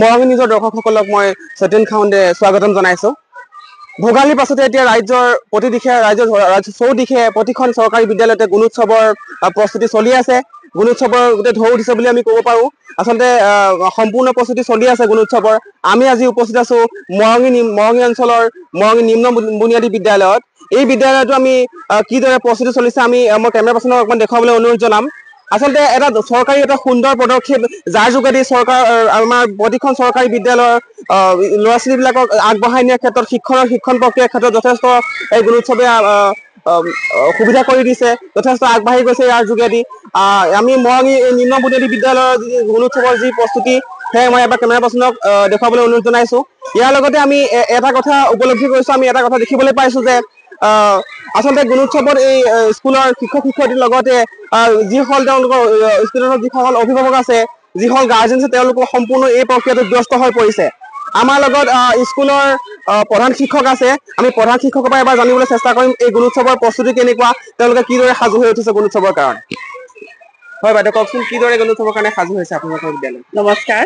মৰঙী নিজৰ দৰ্শকসকলক মই সত্যেন খাউণ্ডে স্বাগতম জনাইছো। ভোগালীৰ পাছতে এতিয়া ৰাজ্যৰ প্ৰতিদিশে চৌদিশে প্ৰতিখন চৰকাৰী বিদ্যালয়তে গুণোৎসৱৰ প্ৰস্তুতি চলি আছে। গুণোৎসৱৰ গোটেই ঢৌ উঠিছে বুলি আমি ক'ব পাৰো। আচলতে সম্পূৰ্ণ প্ৰস্তুতি চলি আছে গুণোৎসৱৰ। আমি আজি উপস্থিত আছো মৰঙী অঞ্চলৰ মৰঙী নিম্ন বুনিয়াদী বিদ্যালয়ত। এই বিদ্যালয়তো আমি কিদৰে প্ৰস্তুতি চলিছে মই কেমেৰা পাৰ্চনক অকণমান দেখুৱাবলৈ অনুৰোধ জনাম। আচলতে এটা চৰকাৰী এটা সুন্দৰ পদক্ষেপ, যাৰ যোগেদি আমাৰ প্ৰতিখন চৰকাৰী বিদ্যালয়ৰ ল'ৰা ছোৱালীবিলাকক আগবঢ়াই নিয়াৰ ক্ষেত্ৰত শিক্ষণ প্ৰক্ৰিয়াৰ ক্ষেত্ৰত যথেষ্ট এই গুণোৎসৱে সুবিধা কৰি দিছে, যথেষ্ট আগবাঢ়ি গৈছে। ইয়াৰ যোগেদি আমি মৰঙী নিম্ন বুনিয়াদী বিদ্যালয়ৰ গুণোৎসৱৰ যি প্ৰস্তুতি, সেয়ে মই এবাৰ কেমেৰা পাৰ্চনক দেখুৱাবলৈ অনুৰোধ জনাইছো। ইয়াৰ লগতে আমি এটা কথা উপলব্ধি কৰিছো, আমি এটা কথা দেখিবলৈ পাইছো যে আচলতে গুণোৎসৱত এই স্কুলৰ শিক্ষক শিক্ষয়িত্ৰীৰ লগতে যিসকল তেওঁলোকৰ ষ্টুডেণ্টৰ যিসকল অভিভাৱক আছে, যিসকল গাৰ্জেন আছে, তেওঁলোকৰ সম্পূৰ্ণ এই প্ৰক্ৰিয়াটোত ব্যস্ত হৈ পৰিছে। আমাৰ লগত স্কুলৰ প্ৰধান শিক্ষক আছে। আমি প্ৰধান শিক্ষকৰ পৰা এবাৰ জানিবলৈ চেষ্টা কৰিম এই গুণোৎসৱৰ প্ৰস্তুতি কেনেকুৱা, তেওঁলোকে কিদৰে সাজু হৈ উঠিছে গুণোৎসৱৰ কাৰণে। হয় বাইদেউ, কওকচোন কিদৰে গুণোৎসৱৰ কাৰণে সাজু হৈছে আপোনালোকৰ বিদ্যালয়? নমস্কাৰ।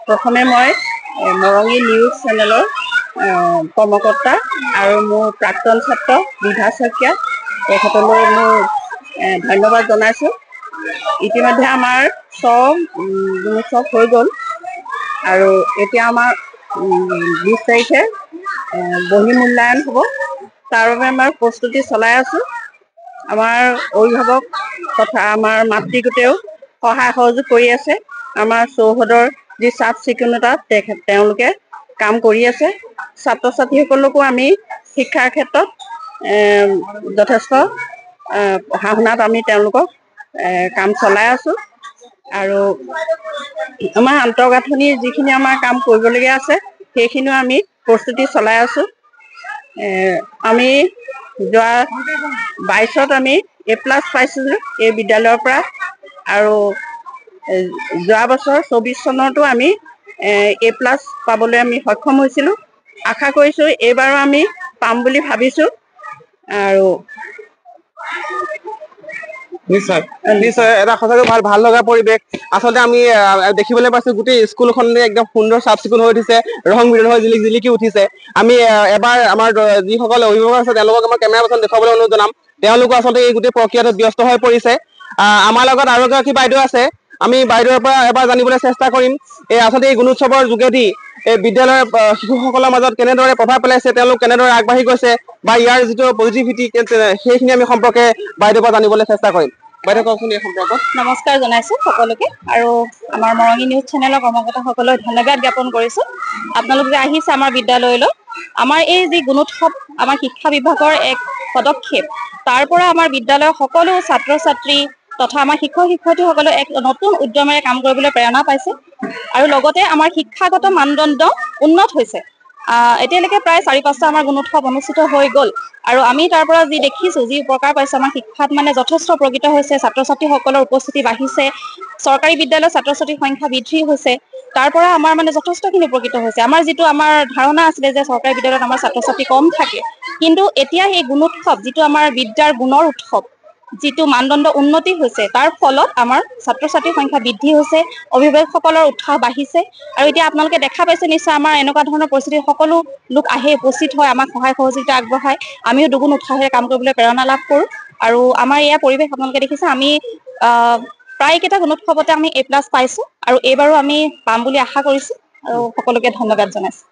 প্ৰথমে মই মৰঙী নিউজ চেনেলৰ কৰ্মকৰ্তা আৰু মোৰ প্ৰাক্তন ছাত্ৰ বিভা শইকীয়া, তেখেতলৈ মোৰ ধন্যবাদ জনাইছোঁ। ইতিমধ্যে আমাৰ গুণোৎসৱ হৈ গ'ল আৰু এতিয়া আমাৰ 20 তাৰিখে বহী মূল্যায়ন হ'ব। তাৰ বাবে আমাৰ প্ৰস্তুতি চলাই আছোঁ। আমাৰ অভিভাৱক তথা আমাৰ মাতৃগোটেও সহায় সহযোগ কৰি আছে। আমাৰ চৌহদৰ যি চাফ চিকুণতা তেওঁলোকে কাম কৰি আছে। ছাত্ৰ ছাত্ৰীসকলকো আমি শিক্ষাৰ ক্ষেত্ৰত যথেষ্ট পঢ়া শুনাত আমি তেওঁলোকক কাম চলাই আছোঁ। আৰু আমাৰ আন্তঃগাঁথনিৰ যিখিনি আমাৰ কাম কৰিবলগীয়া আছে, সেইখিনিও আমি প্ৰস্তুতি চলাই আছোঁ। আমি যোৱা 22ত আমি A+ পাইছিলোঁ এই বিদ্যালয়ৰ পৰা, আৰু যোৱা বছৰ 24 চনতো আমি A+ পাবলৈ আমি সক্ষম হৈছিলোঁ। আশা কৰিছোঁ এইবাৰো আমি পাম বুলি ভাবিছোঁ। আৰু নিশ্চয় নিশ্চয়, এটা সঁচাকৈ ভাল লগা পৰিৱেশ। আচলতে আমি দেখিবলৈ পাইছো গোটেই স্কুলখনে একদম সুন্দৰ চাফ চিকুণ হৈ উঠিছে, ৰং বিৰং হৈ জিলিকি উঠিছে। আমি এবাৰ আমাৰ যিসকল অভিভাৱক আছে তেওঁলোকক আমাৰ কেমেৰা পাৰ্চন দেখুৱাবলৈ অনুৰোধ জনাম। তেওঁলোকো আচলতে এই গোটেই প্ৰক্ৰিয়াটোত ব্যস্ত হৈ পৰিছে। আমাৰ লগত আৰু এগৰাকী বাইদেউ আছে। আমি বাইদেউৰ পৰা এবাৰ জানিবলৈ চেষ্টা কৰিম আচলতে এই গুণোৎসৱৰ যোগেদি এই বিদ্যালয়ৰ শিশুসকলৰ মাজত কেনেদৰে প্ৰভাৱ পেলাইছে, তেওঁলোক কেনেদৰে আগবাঢ়ি গৈছে, বা ইয়াৰ যিটো পজিটিভিটি সেইখিনি আমি সম্পৰ্কে বাইদেউৰ পৰা জানিবলৈ চেষ্টা কৰিম। বাইদেউ কওকচোন এই সম্পৰ্কত। নমস্কাৰ জনাইছোঁ সকলোকে, আৰু আমাৰ মৰঙী নিউজ চেনেলৰ কৰ্মকৰ্তাসকলক ধন্যবাদ জ্ঞাপন কৰিছোঁ। আপোনালোক যে আহিছে আমাৰ বিদ্যালয়লৈ। আমাৰ এই যি গুণোৎসৱ আমাৰ শিক্ষা বিভাগৰ এক পদক্ষেপ, তাৰ পৰা আমাৰ বিদ্যালয়ৰ সকলো ছাত্ৰ ছাত্ৰী তথা আমাৰ শিক্ষক শিক্ষয়িত্ৰীসকলে এক নতুন উদ্যমেৰে কাম কৰিবলৈ প্ৰেৰণা পাইছে, আৰু লগতে আমাৰ শিক্ষাগত মানদণ্ড উন্নত হৈছে। এতিয়ালৈকে প্ৰায় 4-5টা আমাৰ গুণোৎসৱ অনুষ্ঠিত হৈ গ'ল, আৰু আমি তাৰ পৰা যি দেখিছোঁ, যি উপকাৰ পাইছোঁ, আমাৰ শিক্ষাত মানে যথেষ্ট উপকৃত হৈছে। ছাত্ৰ ছাত্ৰীসকলৰ উপস্থিতি বাঢ়িছে, চৰকাৰী বিদ্যালয়ৰ ছাত্ৰ ছাত্ৰীৰ সংখ্যা বৃদ্ধি হৈছে। তাৰ পৰা আমাৰ মানে যথেষ্টখিনি উপকৃত হৈছে। আমাৰ যিটো ধাৰণা আছিলে যে চৰকাৰী বিদ্যালয়ত আমাৰ ছাত্ৰ ছাত্ৰী কম থাকে, কিন্তু এতিয়া এই গুণোৎসৱ যিটো আমাৰ বিদ্যাৰ গুণৰ উৎসৱ, যিটো মানদণ্ড উন্নতি হৈছে, তাৰ ফলত আমাৰ ছাত্ৰ ছাত্ৰীৰ সংখ্যা বৃদ্ধি হৈছে, অভিভাৱকসকলৰ উৎসাহ বাঢ়িছে। আৰু এতিয়া আপোনালোকে দেখা পাইছে নিশ্চয়, আমাৰ এনেকুৱা ধৰণৰ পৰিস্থিতি সকলো লোক আহে, উপস্থিত হয়, আমাক সহায় সহযোগিতা আগবঢ়ায়। আমিও দুগুণ উৎসাহেৰে কাম কৰিবলৈ প্ৰেৰণা লাভ কৰোঁ। আৰু আমাৰ এয়া পৰিৱেশ আপোনালোকে দেখিছে, আমি প্ৰায়কেইটা গুণোৎসৱতে আমি A+ পাইছোঁ, আৰু এইবাৰো আমি পাম বুলি আশা কৰিছোঁ। আৰু সকলোকে ধন্যবাদ জনাইছোঁ।